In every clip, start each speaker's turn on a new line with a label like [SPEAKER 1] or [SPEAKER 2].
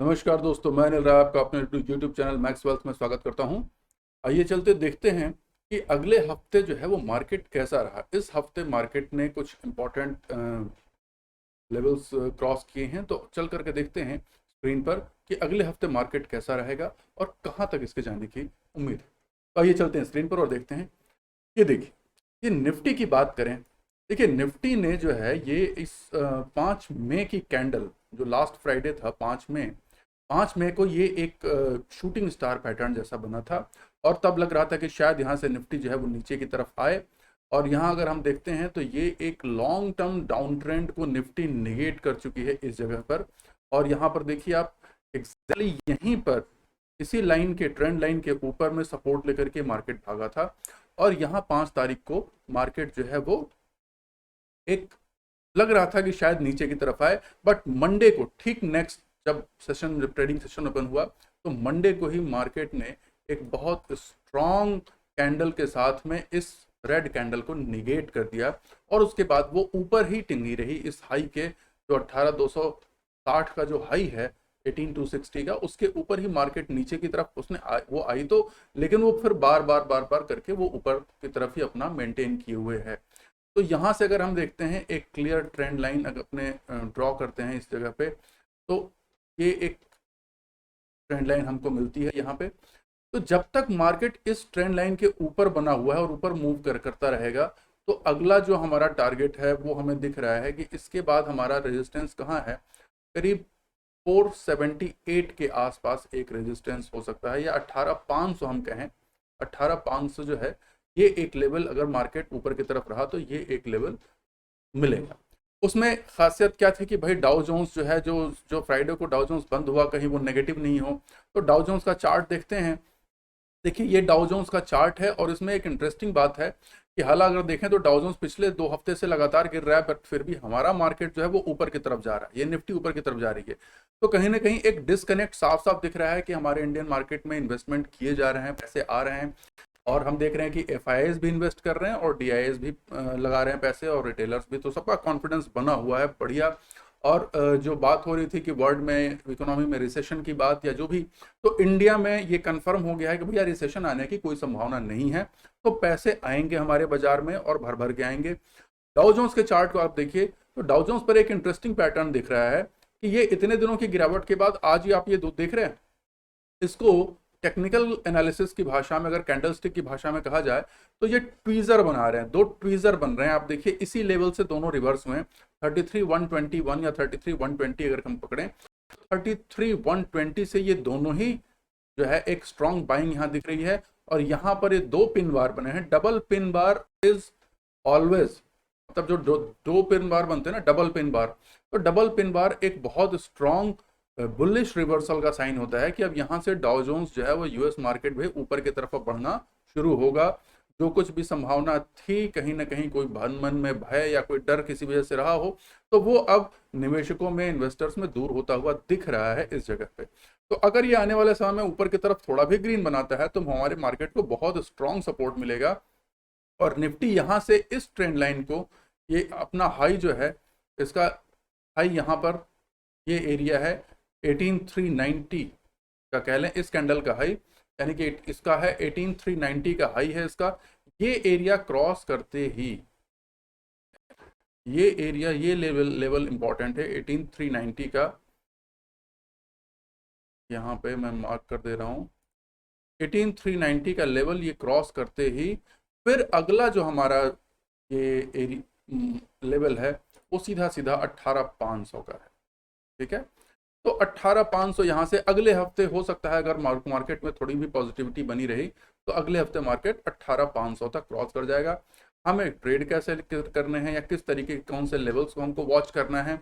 [SPEAKER 1] नमस्कार दोस्तों, मैं अनिल राय आपका अपने यूट्यूब चैनल मैक्स वेल्थ में स्वागत करता हूं। आइए चलते देखते हैं कि अगले हफ्ते जो है वो मार्केट कैसा रहा। इस हफ्ते मार्केट ने कुछ इम्पोर्टेंट लेवल्स क्रॉस किए हैं, तो चल करके देखते हैं स्क्रीन पर कि अगले हफ्ते मार्केट कैसा रहेगा और कहां तक इसके जाने की उम्मीद है। तो आइए चलते हैं स्क्रीन पर और देखते हैं। ये देखिए, ये निफ्टी की बात करें। देखिए, निफ्टी ने जो है ये इस 5 मई की कैंडल, जो लास्ट फ्राइडे था 5 मई को, ये एक शूटिंग स्टार पैटर्न जैसा बना था और तब लग रहा था कि शायद यहाँ से निफ्टी जो है वो नीचे की तरफ आए। और यहाँ अगर हम देखते हैं तो ये एक लॉन्ग टर्म डाउन ट्रेंड को निफ्टी निगेट कर चुकी है इस जगह पर। और यहाँ पर देखिए आप, एग्जैक्टली यहीं पर इसी लाइन के, ट्रेंड लाइन के ऊपर में सपोर्ट लेकर के मार्केट भागा था। और यहाँ 5 तारीख को मार्केट जो है वो एक लग रहा था कि शायद नीचे की तरफ आए, बट मंडे को, ठीक नेक्स्ट जब ट्रेडिंग सेशन ओपन हुआ, तो मंडे को ही मार्केट ने एक बहुत स्ट्रॉन्ग कैंडल के साथ में इस रेड कैंडल को निगेट कर दिया। और उसके बाद वो ऊपर ही टिंगी रही इस हाई के, जो 18,260 का जो हाई है 18,260 का, उसके ऊपर ही मार्केट नीचे की तरफ वो आई तो, लेकिन वो फिर बार बार बार बार करके वो ऊपर की तरफ ही अपना मेंटेन किए हुए है। तो यहाँ से अगर हम देखते हैं एक क्लियर ट्रेंड लाइन अगर अपने ड्रॉ करते हैं इस जगह पे, तो ये एक ट्रेंड लाइन हमको मिलती है यहाँ पे। तो जब तक मार्केट इस ट्रेंड लाइन के ऊपर बना हुआ है और ऊपर मूव करता रहेगा, तो अगला जो हमारा टारगेट है वो हमें दिख रहा है कि इसके बाद हमारा रेजिस्टेंस कहाँ है, करीब 478 के आसपास एक रेजिस्टेंस हो सकता है, या 18,500 हम कहें। 18,500 जो है ये एक लेवल, अगर मार्केट ऊपर की तरफ रहा तो ये एक लेवल मिलेगा। उसमें खासियत क्या थी कि भाई डाउ जोन्स जो है, जो जो फ्राइडे को डाउ जोन्स बंद हुआ, कहीं वो नेगेटिव नहीं हो। तो डाउ जोन्स का चार्ट देखते हैं। देखिए, ये डाउ जोन्स का चार्ट है और इसमें एक इंटरेस्टिंग बात है कि हालांकि अगर देखें तो डाउ जोन्स पिछले 2 हफ्ते से लगातार गिर रहा है, बट फिर भी हमारा मार्केट जो है वो ऊपर की तरफ जा रहा है, ये निफ्टी ऊपर की तरफ जा रही है। तो कहीं ना कहीं एक डिस्कनेक्ट साफ साफ दिख रहा है कि हमारे इंडियन मार्केट में इन्वेस्टमेंट किए जा रहे हैं, पैसे आ रहे हैं। और हम देख रहे हैं कि एफआईआईज भी इन्वेस्ट कर रहे हैं और डीआईएस भी लगा रहे हैं पैसे, और रिटेलर्स भी। तो सबका कॉन्फिडेंस बना हुआ है, बढ़िया। और जो बात हो रही थी कि वर्ल्ड में इकोनॉमी में रिसेशन की बात या जो भी, तो इंडिया में ये कंफर्म हो गया है कि भैया रिसेशन आने की कोई संभावना नहीं है। तो पैसे आएंगे हमारे बाजार में और भर भर के आएंगे। डाउ जोन्स के चार्ट को आप देखिए, तो डाउ जोन्स पर एक इंटरेस्टिंग पैटर्न दिख रहा है कि ये इतने दिनों की गिरावट के बाद आज ही आप ये देख रहे हैं। इसको टेक्निकल एनालिसिस की भाषा में, अगर कैंडलस्टिक की भाषा में कहा जाए, तो ये ट्वीजर बना रहे हैं, 2 ट्वीजर बन रहे हैं। आप देखिए इसी लेवल से दोनों रिवर्स हुए, 33,121 या 33,120 अगर हम पकड़ें, 33,120 से ये दोनों ही जो है एक स्ट्रॉन्ग बाइंग यहाँ दिख रही है। और यहाँ पर ये 2 पिन बार बने हैं। Double pin bar is always, मतलब जो दो पिन बार बनते हैं ना, डबल पिन बार, तो डबल पिन बार एक बहुत स्ट्रॉन्ग बुलिश रिवर्सल का साइन होता है कि अब यहाँ से डाउ जोन्स जो है वो यूएस मार्केट भी ऊपर की तरफ बढ़ना शुरू होगा। जो कुछ भी संभावना थी, कहीं ना कहीं कोई मन में भय या कोई डर किसी वजह से रहा हो, तो वो अब निवेशकों में, इन्वेस्टर्स में दूर होता हुआ दिख रहा है इस जगह पे। तो अगर ये आने वाले समय में ऊपर की तरफ थोड़ा भी ग्रीन बनाता है तो हमारे मार्केट को बहुत स्ट्रॉन्ग सपोर्ट मिलेगा। और निफ्टी यहाँ से इस ट्रेंड लाइन को, ये अपना हाई जो है, इसका हाई यहाँ पर ये एरिया है 18,390 का, कह लें इस कैंडल का हाई, यानी कि इसका है 18,390 का हाई है इसका। ये एरिया क्रॉस करते ही, ये एरिया, ये लेवल इंपॉर्टेंट है 18,390 का। यहाँ पे मैं मार्क कर दे रहा हूँ, 18,390 का लेवल ये क्रॉस करते ही फिर अगला जो हमारा ये लेवल है वो सीधा सीधा 18,500 का है। ठीक है, तो 18,500 यहाँ से अगले हफ्ते हो सकता है, अगर मार्केट में थोड़ी भी पॉजिटिविटी बनी रही, तो अगले हफ्ते मार्केट 18,500 तक क्रॉस कर जाएगा। हमें ट्रेड कैसे करने हैं या किस तरीके के कौन से लेवल्स को हमको वॉच करना है,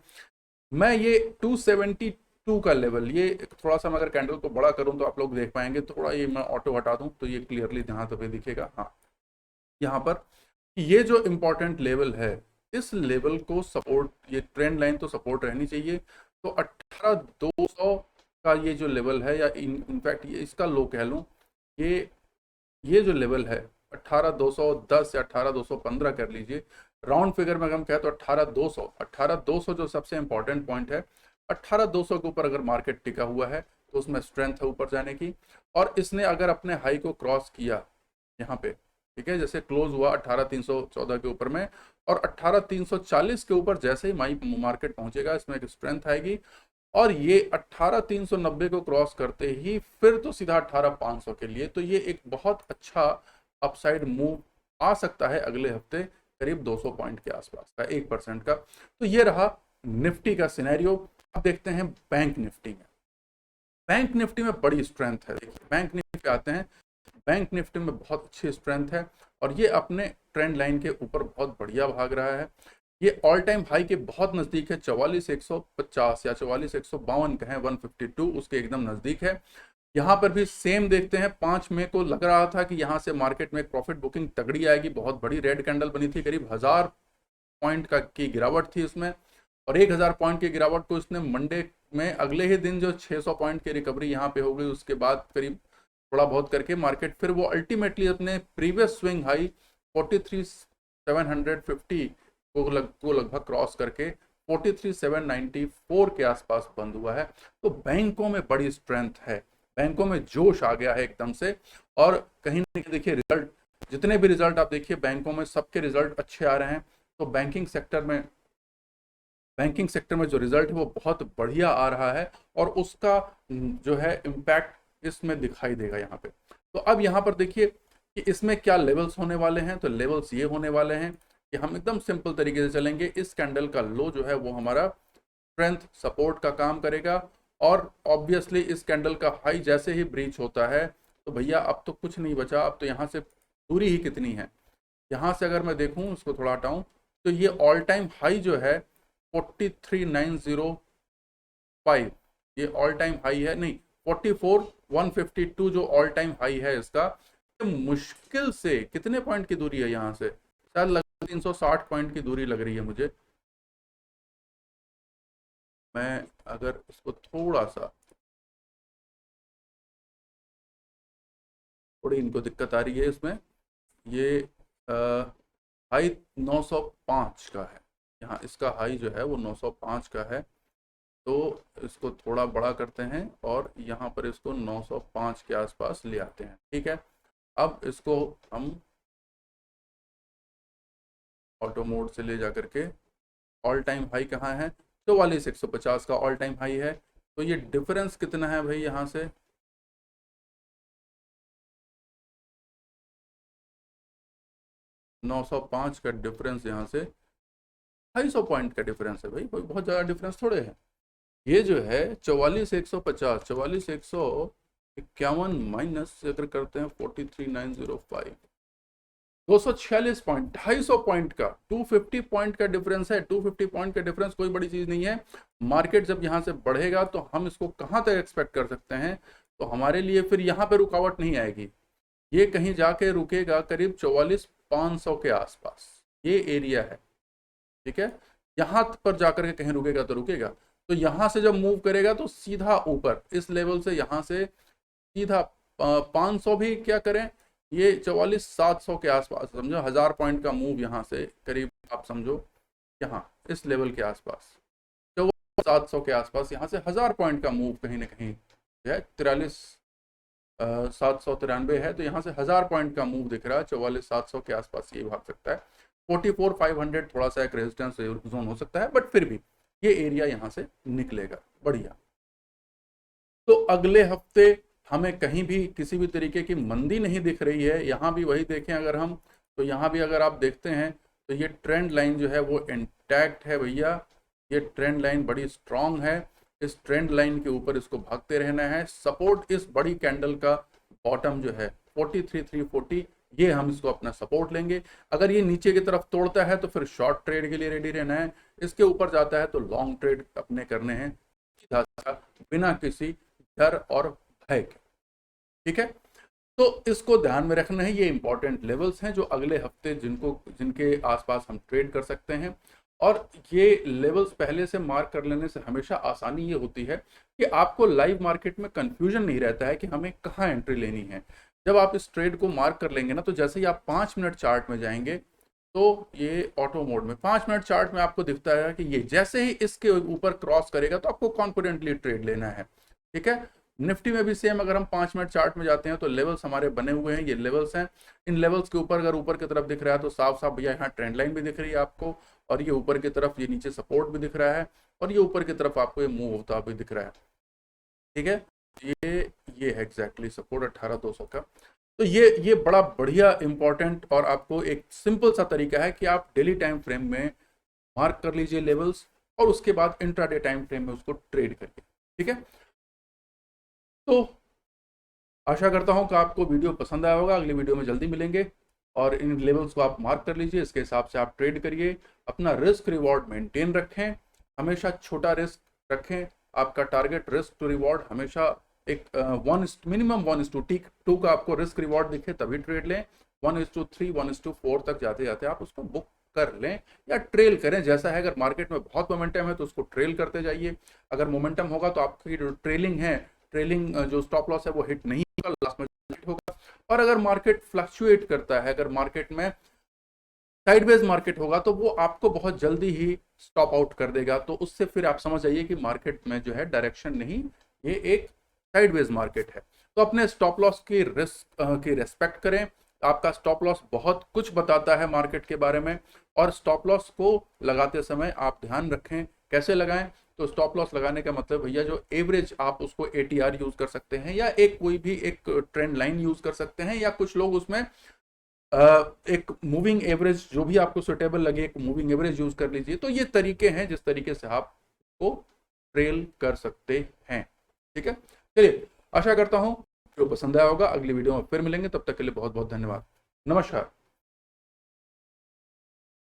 [SPEAKER 1] मैं ये 272 का लेवल, ये थोड़ा सा मैं अगर कैंडल को बड़ा करूं तो आप लोग देख पाएंगे, थोड़ा ये मैं ऑटो हटा दूं तो ये क्लियरली यहाँ तक दिखेगा। हाँ, यहाँ पर ये जो इम्पोर्टेंट लेवल है, इस लेवल को सपोर्ट, ये ट्रेंड लाइन तो सपोर्ट रहनी चाहिए। तो 18,200 का ये जो लेवल है, या इनफैक्ट ये इसका लो कह लूँ, ये जो लेवल है 18,210 या 18,215 कर लीजिए, राउंड फिगर में हम कहें तो 18,200 जो सबसे इंपॉर्टेंट पॉइंट है। 18,200 के ऊपर अगर मार्केट टिका हुआ है तो उसमें स्ट्रेंथ है ऊपर जाने की। और इसने अगर अपने हाई को क्रॉस किया यहाँ पे, ठीक है, जैसे क्लोज हुआ 18,314 के ऊपर में, और 18,340 के ऊपर जैसे ही मार्केट पहुंचेगा इसमें एक स्ट्रेंथ आएगी, और ये 18,390 को क्रॉस करते ही फिर तो सीधा 18,500 के लिए। तो ये एक बहुत अच्छा अपसाइड मूव आ सकता है अगले हफ्ते, करीब 200 पॉइंट के आसपास का, 1% का। तो ये रहा निफ्टी का सिनेरियो। अब देखते हैं बैंक निफ्टी में। बैंक निफ्टी में बड़ी स्ट्रेंथ है। देखिए बैंक निफ्टी पे आते हैं। बैंक निफ्टी में बहुत अच्छी स्ट्रेंथ है और ये अपने ट्रेंड लाइन के ऊपर बहुत बढ़िया भाग रहा है। ये ऑल टाइम हाई के बहुत नजदीक है, 44,150 या 44,152 कहें, 152 उसके एकदम नजदीक है। यहाँ पर भी सेम देखते हैं, 5 मई को लग रहा था कि यहाँ से मार्केट में एक प्रॉफिट बुकिंग तगड़ी आएगी, बहुत बड़ी रेड कैंडल बनी थी, करीब 1000 पॉइंट की गिरावट थी उसमें, और 1000 पॉइंट की गिरावट को इसने मंडे में अगले ही दिन जो 600 पॉइंट की रिकवरी यहाँ पे हो गई, उसके बाद करीब थोड़ा बहुत करके मार्केट फिर वो अल्टीमेटली अपने प्रीवियस स्विंग हाई 43,750 को लगभग क्रॉस करके 43,794 के आसपास बंद हुआ है। तो बैंकों में बड़ी स्ट्रेंथ है, बैंकों में जोश आ गया है एकदम से। और कहीं ना कहीं देखिए रिजल्ट, जितने भी रिजल्ट आप देखिए बैंकों में सबके रिजल्ट अच्छे आ रहे हैं। तो बैंकिंग सेक्टर में जो रिजल्ट है वो बहुत बढ़िया आ रहा है और उसका जो है इम्पैक्ट इसमें दिखाई देगा यहाँ पे। तो अब यहाँ पर देखिए कि इसमें क्या लेवल्स होने वाले हैं। तो लेवल्स ये होने वाले हैं कि हम एकदम सिंपल तरीके से चलेंगे। इस कैंडल का लो जो है वो हमारा स्ट्रेंथ सपोर्ट का काम करेगा, और ऑब्वियसली इस कैंडल का हाई जैसे ही ब्रीच होता है तो भैया अब तो कुछ नहीं बचा। अब तो यहाँ से दूरी ही कितनी है, यहाँ से अगर मैं देखूँ, उसको थोड़ा हटाऊँ, तो ये ऑल टाइम हाई जो है 43,905, ये ऑल टाइम हाई है, नहीं 44,152 जो ऑल टाइम हाई है इसका, मुश्किल से कितने पॉइंट की दूरी है यहाँ से, शायद लगभग 360 पॉइंट की दूरी लग रही है मुझे। मैं अगर इसको थोड़ा सा, थोड़ी इनको दिक्कत आ रही है इसमें, ये हाई 905 का है, यहाँ इसका हाई जो है वो 905 का है। तो इसको थोड़ा बड़ा करते हैं और यहाँ पर इसको 905 के आसपास ले आते हैं, ठीक है। अब इसको हम ऑटो मोड से ले जा करके, ऑल टाइम हाई कहाँ है, 44,150 का ऑल टाइम हाई है। तो ये डिफरेंस कितना है भाई, यहाँ से 905 का डिफरेंस, यहाँ से 250 पॉइंट का डिफरेंस है भाई, कोई बहुत ज़्यादा डिफरेंस थोड़े है। ये जो है 44,150, 44,151 माइनस अगर करते हैं 43,905, 246 पॉइंट, 250 पॉइंट का, 250 पॉइंट का डिफरेंस है। 250 पॉइंट का डिफरेंस कोई बड़ी चीज नहीं है। मार्केट जब यहाँ से बढ़ेगा तो हम इसको कहाँ तक एक्सपेक्ट कर सकते हैं, तो हमारे लिए फिर यहाँ पे रुकावट नहीं आएगी, ये कहीं जाके रुकेगा करीब 44,500 के आसपास, ये एरिया है, ठीक है। यहाँ पर जाकर के कहीं रुकेगा तो रुकेगा। तो यहाँ से जब मूव करेगा तो सीधा ऊपर इस लेवल से, यहाँ से सीधा 500 भी क्या करें, ये 44,700 के आसपास समझो, 1000 पॉइंट का मूव यहाँ से करीब आप समझो, यहाँ इस लेवल के आसपास 44,700 के आसपास, यहाँ से 1000 पॉइंट का मूव कहीं ना कहीं जो है 43,793 है। तो यहाँ से 1000 पॉइंट का मूव दिख रहा है, 44,700 के आसपास ये भाग सकता है। 44,500 थोड़ा सा एक रेजिस्टेंस जोन हो सकता है, बट फिर भी ये एरिया यहाँ से निकलेगा बढ़िया। तो अगले हफ्ते हमें कहीं भी किसी भी तरीके की मंदी नहीं दिख रही है। यहाँ भी वही देखें अगर हम, तो यहाँ भी अगर आप देखते हैं तो ये ट्रेंड लाइन जो है वो इंटैक्ट है भैया, ये ट्रेंड लाइन बड़ी स्ट्रांग है। इस ट्रेंड लाइन के ऊपर इसको भागते रहना है। सपोर्ट इस बड़ी कैंडल का बॉटम जो है 43,340, ये हम इसको अपना सपोर्ट लेंगे। अगर ये नीचे की तरफ तोड़ता है तो फिर शॉर्ट ट्रेड के लिए रेडी रहना है। इसके ऊपर जाता है तो लॉन्ग ट्रेड अपने करने हैं सीधा बिना किसी डर और भय के, ठीक है। तो इसको ध्यान में रखना है, ये इंपॉर्टेंट लेवल्स हैं जो अगले हफ्ते जिनके आसपास हम ट्रेड कर सकते हैं। और ये लेवल्स पहले से मार्क कर लेने से हमेशा आसानी ये होती है कि आपको लाइव मार्केट में कंफ्यूजन नहीं रहता है कि हमें कहाँ एंट्री लेनी है। जब आप इस ट्रेड को मार्क कर लेंगे ना, तो जैसे ही आप 5 मिनट चार्ट में जाएंगे तो ये ऑटो मोड में 5 मिनट चार्ट में आपको दिखता है कि ये जैसे ही इसके ऊपर क्रॉस करेगा तो आपको कॉन्फिडेंटली ट्रेड लेना है। ठीक है, निफ्टी में भी सेम, अगर हम 5 मिनट चार्ट में जाते हैं तो लेवल्स हमारे बने हुए हैं, ये लेवल्स हैं। इन लेवल्स के ऊपर अगर ऊपर की तरफ दिख रहा है तो साफ साफ भैया यहाँ ट्रेंड लाइन भी दिख रही है आपको, और ये ऊपर की तरफ ये नीचे सपोर्ट भी दिख रहा है, और ये ऊपर की तरफ आपको ये मूव होता भी दिख रहा है। ठीक है, ये है एग्जैक्टली सपोर्ट 18,200 का। तो ये बड़ा बढ़िया इंपॉर्टेंट और आपको एक सिंपल सा तरीका है कि आप डेली टाइम फ्रेम में मार्क कर लीजिए लेवल्स, और उसके बाद इंट्राडे टाइम फ्रेम में उसको ट्रेड करिए। ठीक है, तो आशा करता हूं कि आपको वीडियो पसंद आया होगा। अगली वीडियो में जल्दी मिलेंगे, और इन लेवल्स को आप मार्क कर लीजिए, इसके हिसाब से आप ट्रेड करिए। अपना रिस्क रिवॉर्ड मेंटेन रखें, हमेशा छोटा रिस्क रखें। आपका टारगेट रिस्क टू रिवॉर्ड हमेशा एक मिनिमम 1:2 का आपको रिस्क रिवॉर्ड दिखे तभी ट्रेड लें। 1:3 1:4 तक जाते जाते आप उसको बुक कर लें या ट्रेल करें, जैसा है। अगर मार्केट में बहुत मोमेंटम है तो उसको ट्रेल करते जाइए। अगर मोमेंटम होगा तो आपकी जो ट्रेलिंग है, ट्रेलिंग जो स्टॉप लॉस है वो हिट नहीं होगा, लास्ट में हिट होगा। और अगर मार्केट फ्लक्चुएट करता है, अगर मार्केट में साइडवेज मार्केट होगा तो वो आपको बहुत जल्दी ही स्टॉप आउट कर देगा। तो उससे फिर आप समझ जाइए कि मार्केट में जो है डायरेक्शन नहीं, ये एक साइडवेज मार्केट है। तो अपने स्टॉप लॉस की रिस्क की रेस्पेक्ट करें। आपका स्टॉप लॉस बहुत कुछ बताता है मार्केट के बारे में, और स्टॉप लॉस को लगाते समय आप ध्यान रखें कैसे लगाएं। तो स्टॉप लॉस लगाने का मतलब भैया जो एवरेज, आप उसको ATR यूज कर सकते हैं, या एक कोई भी एक ट्रेंड लाइन यूज कर सकते हैं, या कुछ लोग उसमें एक मूविंग एवरेज, जो भी आपको सुटेबल लगे, एक मूविंग एवरेज यूज कर लीजिए। तो ये तरीके हैं जिस तरीके से आप को ट्रेल कर सकते हैं। ठीक है, चलिए, आशा करता हूं जो पसंद आया होगा। अगली वीडियो में फिर मिलेंगे, तब तक के लिए बहुत बहुत धन्यवाद। नमस्कार।